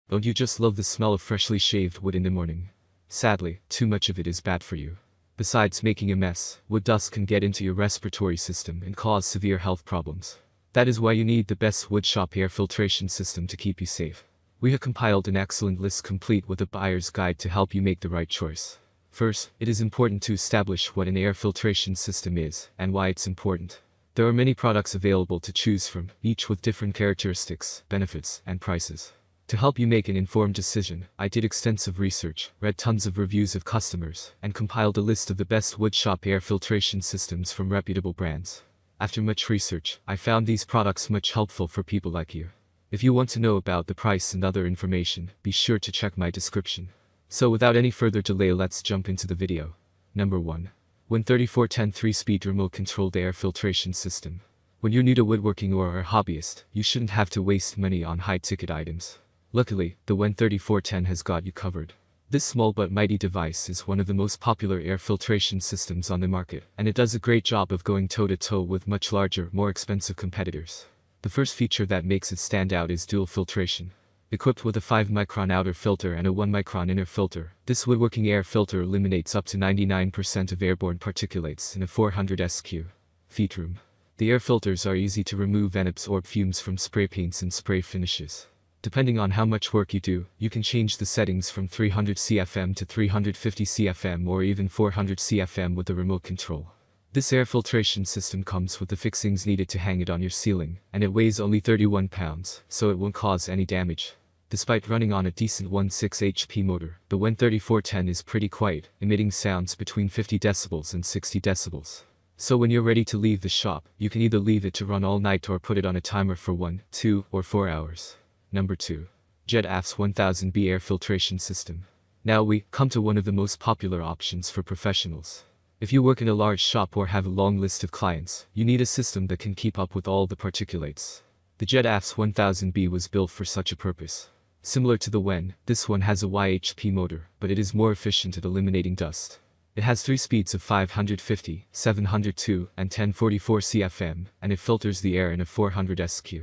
Don't you just love the smell of freshly shaved wood in the morning? Sadly, too much of it is bad for you. Besides making a mess, wood dust can get into your respiratory system and cause severe health problems. That is why you need the best Woodshop air filtration system to keep you safe. We have compiled an excellent list complete with a buyer's guide to help you make the right choice. First, it is important to establish what an air filtration system is and why it's important. There are many products available to choose from, each with different characteristics, benefits, and prices. To help you make an informed decision, I did extensive research, read tons of reviews of customers, and compiled a list of the best Woodshop air filtration systems from reputable brands. After much research, I found these products much helpful for people like you. If you want to know about the price and other information, be sure to check my description. So without any further delay, let's jump into the video. Number 1. Win 3410 3-speed remote-controlled air filtration system. When you're new to woodworking or are a hobbyist, you shouldn't have to waste money on high-ticket items. Luckily, the WEN 3410 has got you covered. This small but mighty device is one of the most popular air filtration systems on the market, and it does a great job of going toe-to-toe with much larger, more expensive competitors. The first feature that makes it stand out is dual filtration. Equipped with a 5-micron outer filter and a 1-micron inner filter, this woodworking air filter eliminates up to 99% of airborne particulates in a 400 SQ feet room. The air filters are easy to remove and absorb fumes from spray paints and spray finishes. Depending on how much work you do, you can change the settings from 300 CFM to 350 CFM or even 400 CFM with the remote control. This air filtration system comes with the fixings needed to hang it on your ceiling, and it weighs only 31 pounds, so it won't cause any damage. Despite running on a decent 1.6 HP motor, the WEN 3410 is pretty quiet, emitting sounds between 50 decibels and 60 decibels. So when you're ready to leave the shop, you can either leave it to run all night or put it on a timer for 1, 2, or 4 hours. Number 2. JetAF's 1000B air filtration system. Now we come to one of the most popular options for professionals. If you work in a large shop or have a long list of clients, you need a system that can keep up with all the particulates. The JetAF's 1000B was built for such a purpose. Similar to the WEN, this one has a YHP motor, but it is more efficient at eliminating dust. It has 3 speeds of 550, 702, and 1044 CFM, and it filters the air in a 400 SQ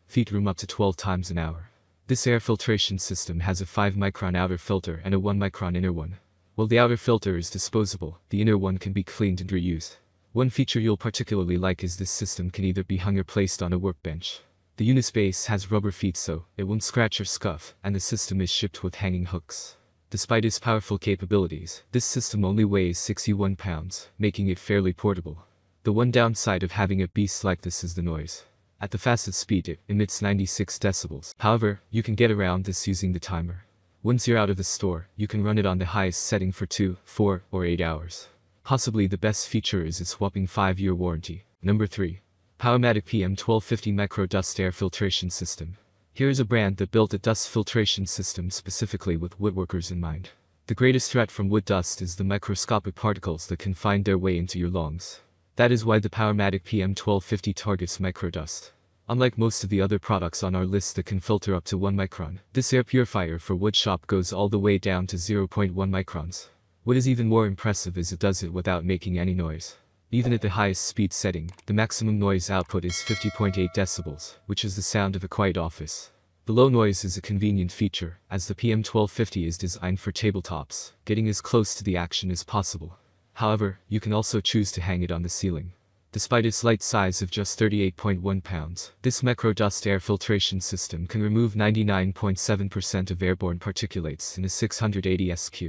feet room up to 12 times an hour. This air filtration system has a 5-micron outer filter and a 1-micron inner one. While the outer filter is disposable, the inner one can be cleaned and reused. One feature you'll particularly like is this system can either be hung or placed on a workbench. The unit's base has rubber feet so it won't scratch or scuff, and the system is shipped with hanging hooks. Despite its powerful capabilities, this system only weighs 61 pounds, making it fairly portable. The one downside of having a beast like this is the noise. At the fastest speed it emits 96 decibels. However, you can get around this using the timer. Once you're out of the store, you can run it on the highest setting for 2, 4, or 8 hours. Possibly the best feature is its whopping 5-year warranty. Number 3. Powermatic PM1250 Micro Dust Air Filtration System. Here is a brand that built a dust filtration system specifically with woodworkers in mind. The greatest threat from wood dust is the microscopic particles that can find their way into your lungs. That is why the Powermatic PM1250 targets microdust. Unlike most of the other products on our list that can filter up to 1 micron, this air purifier for Woodshop goes all the way down to 0.1 microns. What is even more impressive is it does it without making any noise. Even at the highest speed setting, the maximum noise output is 50.8 decibels, which is the sound of a quiet office. The low noise is a convenient feature, as the PM1250 is designed for tabletops, getting as close to the action as possible. However, you can also choose to hang it on the ceiling. Despite its light size of just 38.1 pounds, this microdust air filtration system can remove 99.7% of airborne particulates in a 680 SQ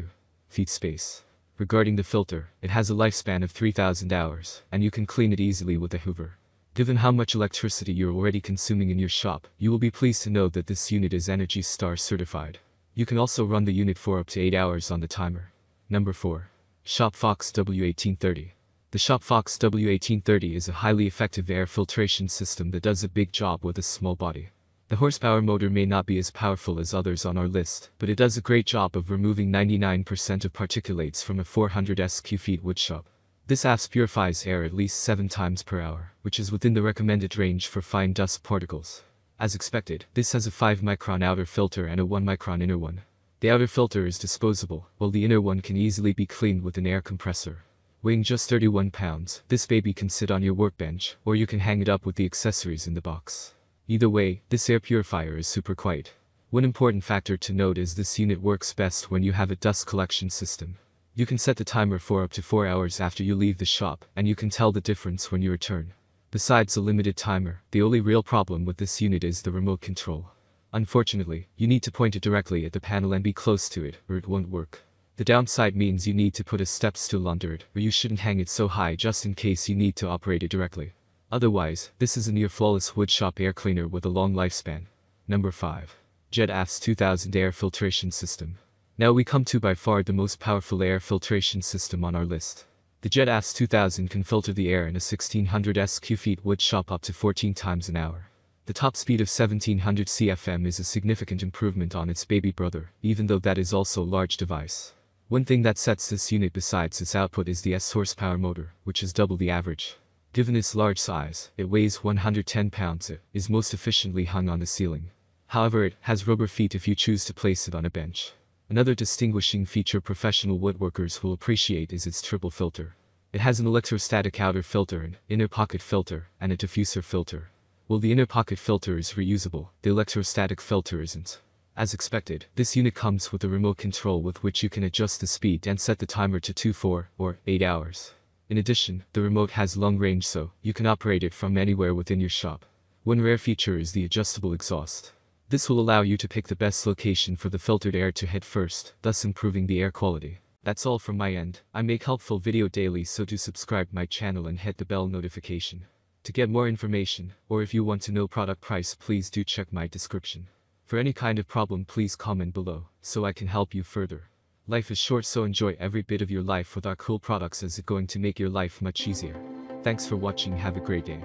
feet space. Regarding the filter, it has a lifespan of 3,000 hours, and you can clean it easily with a hoover. Given how much electricity you're already consuming in your shop, you will be pleased to know that this unit is ENERGY STAR certified. You can also run the unit for up to 8 hours on the timer. Number 4. ShopFox W1830. The ShopFox W1830 is a highly effective air filtration system that does a big job with a small body. The horsepower motor may not be as powerful as others on our list, but it does a great job of removing 99% of particulates from a 400 SQ feet woodshop. This AFS purifies air at least 7 times per hour, which is within the recommended range for fine dust particles. As expected, this has a 5-micron outer filter and a 1-micron inner one. The outer filter is disposable, while the inner one can easily be cleaned with an air compressor. Weighing just 31 pounds, this baby can sit on your workbench, or you can hang it up with the accessories in the box. Either way, this air purifier is super quiet. One important factor to note is this unit works best when you have a dust collection system. You can set the timer for up to 4 hours after you leave the shop, and you can tell the difference when you return. Besides a limited timer, the only real problem with this unit is the remote control. Unfortunately, you need to point it directly at the panel and be close to it, or it won't work. The downside means you need to put a step stool under it, or you shouldn't hang it so high just in case you need to operate it directly. Otherwise, this is a near flawless Woodshop air cleaner with a long lifespan. Number 5. JetAF's 2000 Air Filtration System. Now we come to by far the most powerful air filtration system on our list. The JetAF's 2000 can filter the air in a 1600 sq-feet Woodshop up to 14 times an hour. The top speed of 1700 CFM is a significant improvement on its baby brother, even though that is also a large device. One thing that sets this unit besides its output is the S horsepower motor, which is double the average. Given its large size, it weighs 110 pounds. It is most efficiently hung on the ceiling. However, it has rubber feet if you choose to place it on a bench. Another distinguishing feature professional woodworkers will appreciate is its triple filter. It has an electrostatic outer filter, an inner pocket filter, and a diffuser filter. While the inner pocket filter is reusable, the electrostatic filter isn't. As expected, this unit comes with a remote control with which you can adjust the speed and set the timer to 2, 4, or 8 hours. In addition, the remote has long range, so you can operate it from anywhere within your shop. One rare feature is the adjustable exhaust. This will allow you to pick the best location for the filtered air to hit first, thus improving the air quality. That's all from my end. I make helpful video daily, so do subscribe my channel and hit the bell notification. To get more information, or if you want to know product price, please do check my description. For any kind of problem, please comment below, so I can help you further. Life is short, so enjoy every bit of your life with our cool products, as it's going to make your life much easier. Thanks for watching, have a great day.